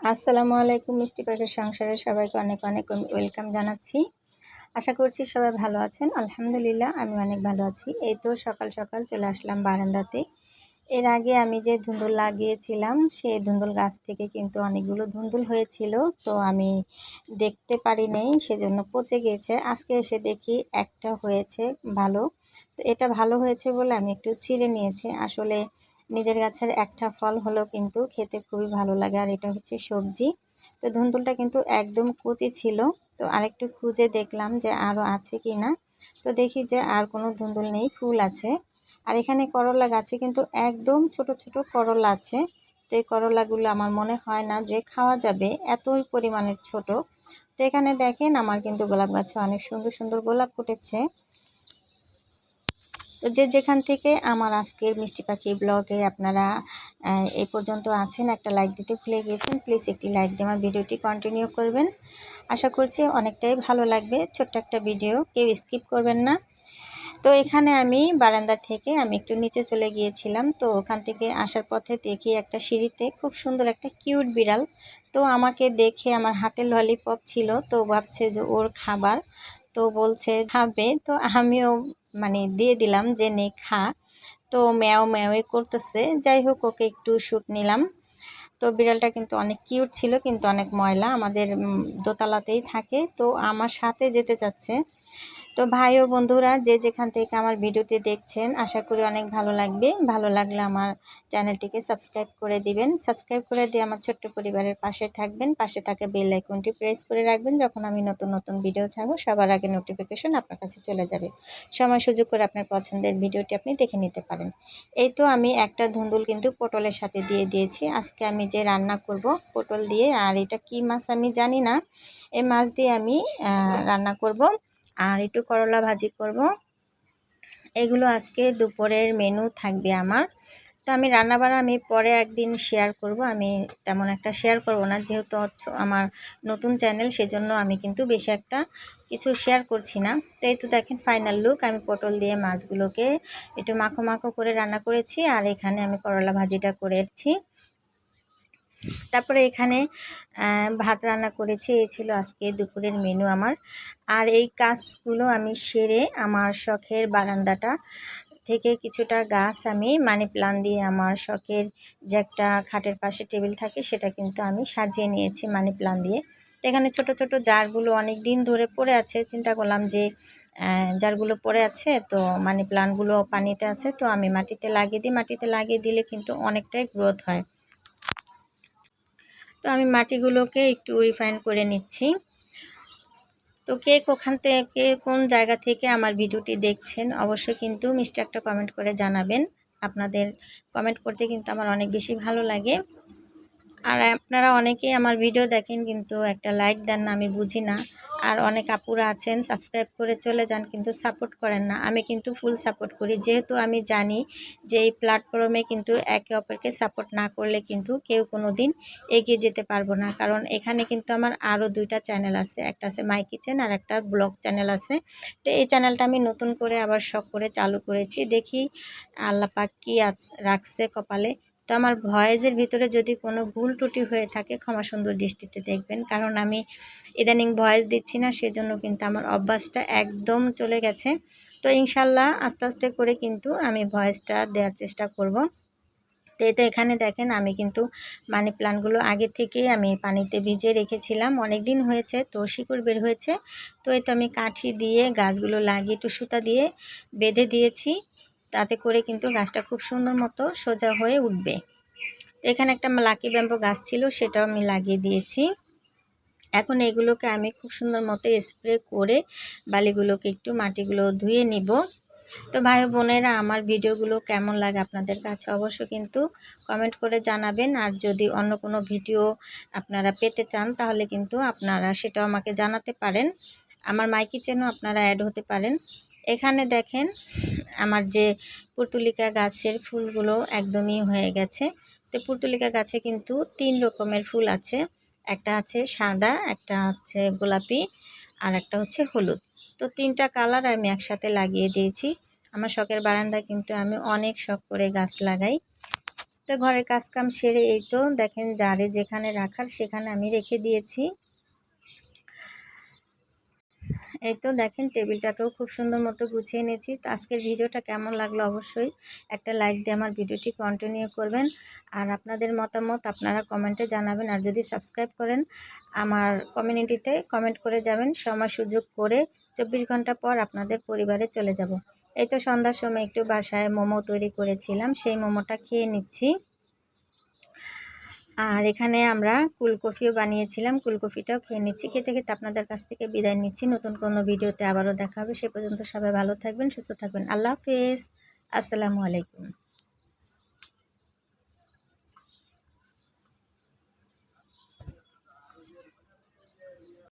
আসসালামু আলাইকুম। মিষ্টি পাখির সংসারে সবাইকে অনেক অনেক ওয়েলকাম জানাচ্ছি। আশা করছি সবাই ভালো আছেন। আলহামদুলিল্লাহ আমি অনেক ভালো আছি। এই তো সকাল সকাল চলে আসলাম বারান্দাতে। এর আগে আমি যে ধুন্দুল লাগিয়েছিলাম সেই ধুন্দুল গাছ থেকে কিন্তু অনেকগুলো ধুন্দুল হয়েছিল, তো আমি দেখতে পারি নাই, সেজন্য পচে গিয়েছে। আজকে এসে দেখি একটা হয়েছে ভালো। তো এটা ভালো হয়েছে বলে আমি একটু ছিঁড়ে নিয়েছি। আসলে নিজের গাছের একটা ফল হলো কিন্তু খেতে খুবই ভালো লাগে, আর এটা হচ্ছে সবজি। তো ধুন্দুলটা কিন্তু একদম কচি ছিল। তো আরেকটু খুঁজে দেখলাম যে আরও আছে কি না। তো দেখি যে আর কোনো ধুন্দুল নেই, ফুল আছে। আর এখানে করলা গাছে কিন্তু একদম ছোট ছোট করলা আছে। তো এই করলাগুলো আমার মনে হয় না যে খাওয়া যাবে, এতই পরিমাণের ছোট। তো এখানে দেখেন আমার কিন্তু গোলাপ গাছে অনেক সুন্দর সুন্দর গোলাপ ফুটেছে। তো যে যেখান থেকে আমার আজকের মিষ্টি পাখি ব্লগে আপনারা এই পর্যন্ত আছেন, একটা লাইক দিতে ভুলে গিয়েছেন, প্লিজ একটি লাইক দিয়ে আমার ভিডিওটি কন্টিনিউ করবেন। আশা করছি অনেকটাই ভালো লাগবে। ছোট্ট একটা ভিডিও, কেউ স্কিপ করবেন না। তো এখানে আমি বারান্দা থেকে আমি একটু নিচে চলে গিয়েছিলাম। তো ওখান থেকে আসার পথে দেখি একটা সিঁড়িতে খুব সুন্দর একটা কিউট বিড়াল। তো আমাকে দেখে আমার হাতে ললিপপ ছিল, তো ভাবছে যে ওর খাবার, তো বলছে খাবে। তো আমিও দিয়ে দিলাম যে নে খা। তো ম্যাও ম্যাওই করতেছে। যাই হোক, ওকে একটু শ্যুট নিলাম। তো বিড়ালটা কিন্তু অনেক কিউট ছিল, কিন্তু অনেক ময়লা। আমাদের দোতলাতেই থাকে, তো আমার সাথে যেতে চাচ্ছে। তো ভাই ও বন্ধুরা, যে যেখান থেকে আমার ভিডিওটি দেখছেন, আশা করি অনেক ভালো লাগবে। ভালো লাগলে আমার চ্যানেলটিকে সাবস্ক্রাইব করে দিবেন। সাবস্ক্রাইব করে দিয়ে আমার ছোট্ট পরিবারের পাশে থাকবেন। পাশে থাকা বেল আইকনটি প্রেস করে রাখবেন। যখন আমি নতুন নতুন ভিডিও ছাড়বো, সবার আগে নোটিফিকেশন আপনার কাছে চলে যাবে। সময় সুযোগ করে আপনার পছন্দের ভিডিওটি আপনি দেখে নিতে পারেন। এই তো আমি একটা ধুন্দুল কিন্তু পটলের সাথে দিয়ে দিয়েছি। আজকে আমি যে রান্না করব পটল দিয়ে, আর এটা কি মাছ আমি জানি না, এই মাছ দিয়ে আমি রান্না করব। আর একটু করলা ভাজি করব। এগুলো আজকে দুপুরের মেনু থাকবে আমার। তো আমি রান্নাবান্না আমি পরে একদিন শেয়ার করব। আমি তেমন একটা শেয়ার করব না, যেহেতু আমার নতুন চ্যানেল, সেজন্য আমি কিন্তু বেশি একটা কিছু শেয়ার করছি না। তো এই তো দেখেন ফাইনাল লুক। আমি পটল দিয়ে মাছগুলোকে একটু মাখো মাখো করে রান্না করেছি, আর এখানে আমি করলা ভাজিটা করেছি। তারপরে এখানে ভাত রান্না করেছি। এই ছিল আজকে দুপুরের মেনু আমার। আর এই কাজগুলো আমি সেরে আমার শখের বারান্দাটা থেকে কিছুটা গাছ আমি মানি প্লান্ট দিয়ে, আমার শখের যে একটা খাটের পাশে টেবিল থাকে, সেটা কিন্তু আমি সাজিয়ে নিয়েছি মানি প্লান্ট দিয়ে। তো এখানে ছোট ছোট জারগুলো অনেক দিন ধরে পড়ে আছে, চিন্তা করলাম যে জারগুলো পড়ে আছে, তো মানি প্লান্টগুলো পানিতে আছে, তো আমি মাটিতে লাগিয়ে দিই। মাটিতে লাগিয়ে দিলে কিন্তু অনেকটাই গ্রোথ হয়। তো আমি মাটিগুলোকে একটু রিফাইন করে নিচ্ছি। তো কে ওখান থেকে কোন জায়গা থেকে আমার ভিডিওটি দেখছেন, অবশ্যই কিন্তু মিষ্টি একটা কমেন্ট করে জানাবেন। আপনাদের কমেন্ট করতে কিন্তু আমার অনেক বেশি ভালো লাগে। আর আপনারা অনেকেই আমার ভিডিও দেখেন কিন্তু একটা লাইক দেন না, আমি বুঝি না। আর অনেক আপুরা আছেন সাবস্ক্রাইব করে চলে যান কিন্তু সাপোর্ট করেন না। আমি কিন্তু ফুল সাপোর্ট করি, যেহেতু আমি জানি যে এই প্ল্যাটফর্মে কিন্তু একে অপরকে সাপোর্ট না করলে কিন্তু কেউ কোনো দিন এগিয়ে যেতে পারবো না। কারণ এখানে কিন্তু আমার আরও দুইটা চ্যানেল আছে, একটা আছে মাই কিচেন আর একটা ব্লগ চ্যানেল আছে। তো এই চ্যানেলটা আমি নতুন করে আবার শখ করে চালু করেছি। দেখি আল্লাহ পাক কী রাখছে কপালে। তো আমার ভয়েসের ভিতরে যদি কোনো ভুল ত্রুটি হয়ে থাকে, ক্ষমা সুন্দর দৃষ্টিতে দেখবেন। কারণ আমি ইদানিং ভয়েস দিচ্ছি না, সেজন্য কিন্তু আমার অভ্যাসটা একদম চলে গেছে। তো ইনশাল্লাহ আস্তে আস্তে করে কিন্তু আমি ভয়েসটা দেওয়ার চেষ্টা করব। তো এটা এখানে দেখেন আমি কিন্তু মানি প্লান্টগুলো আগে থেকেই আমি পানিতে ভিজিয়ে রেখেছিলাম, অনেক দিন হয়েছে, তো শিকড় বের হয়েছে। তো এটা আমি কাঠি দিয়ে গাছগুলো লাগিয়ে একটু সুতা দিয়ে বেঁধে দিয়েছি, তাতে করে কিন্তু গাছটা খুব সুন্দর মতো সোজা হয়ে উঠবে। তো এখানে একটা লাকি ব্যাম্বো গাছ ছিল, সেটাও আমি লাগিয়ে দিয়েছি। এখন এগুলোকে আমি খুব সুন্দর মতো স্প্রে করে বালিগুলোকে একটু মাটিগুলো ধুয়ে নিব। তো ভাই বোনেরা, আমার ভিডিওগুলো কেমন লাগে আপনাদের কাছে অবশ্যই কিন্তু কমেন্ট করে জানাবেন। আর যদি অন্য কোনো ভিডিও আপনারা পেতে চান, তাহলে কিন্তু আপনারা সেটাও আমাকে জানাতে পারেন। আমার মাই কিচেনও আপনারা অ্যাড হতে পারেন। এখানে দেখেন আমার যে পুর্তুলিকা গাছের ফুলগুলো একদমই হয়ে গেছে। তো পুর্তুলিকা গাছে কিন্তু 3 রকমের ফুল আছে, একটা আছে সাদা, একটা হচ্ছে গোলাপি, আর একটা হচ্ছে হলুদ। তো 3টা কালার আমি একসাথে লাগিয়ে দিয়েছি। আমার শখের বারান্দায় কিন্তু আমি অনেক শখ করে গাছ লাগাই। তো ঘরের কাজকাম সেরে এই তো দেখেন জারে যেখানে রাখার সেখানে আমি রেখে দিয়েছি। এই তো দেখেন টেবিলটাকেও খুব সুন্দর মতো গুছিয়ে নিয়েছি। তো আজকের ভিডিওটা কেমন লাগলো অবশ্যই একটা লাইক দিয়ে আমার ভিডিওটি কন্টিনিউ করবেন। আর আপনাদের মতামত আপনারা কমেন্টে জানাবেন। আর যদি সাবস্ক্রাইব করেন আমার কমিউনিটিতে কমেন্ট করে যাবেন। সময় সুযোগ করে 24 ঘন্টা পর আপনাদের পরিবারে চলে যাব। এই তো সন্ধ্যার সময় একটু বাসায় মোমো তৈরি করেছিলাম, সেই মোমোটা খেয়ে নিচ্ছি। আর এখানে আমরা কুলকফিও বানিয়েছিলাম, কুলকফিটাও খেয়ে নিচ্ছি। খেতে খেতে আপনাদের কাছ থেকে বিদায় নিচ্ছি। নতুন কোনো ভিডিওতে আবারও দেখা হবে। সে পর্যন্ত সবাই ভালো থাকবেন, সুস্থ থাকবেন। আল্লাহ হাফেজ। আসসালামু আলাইকুম।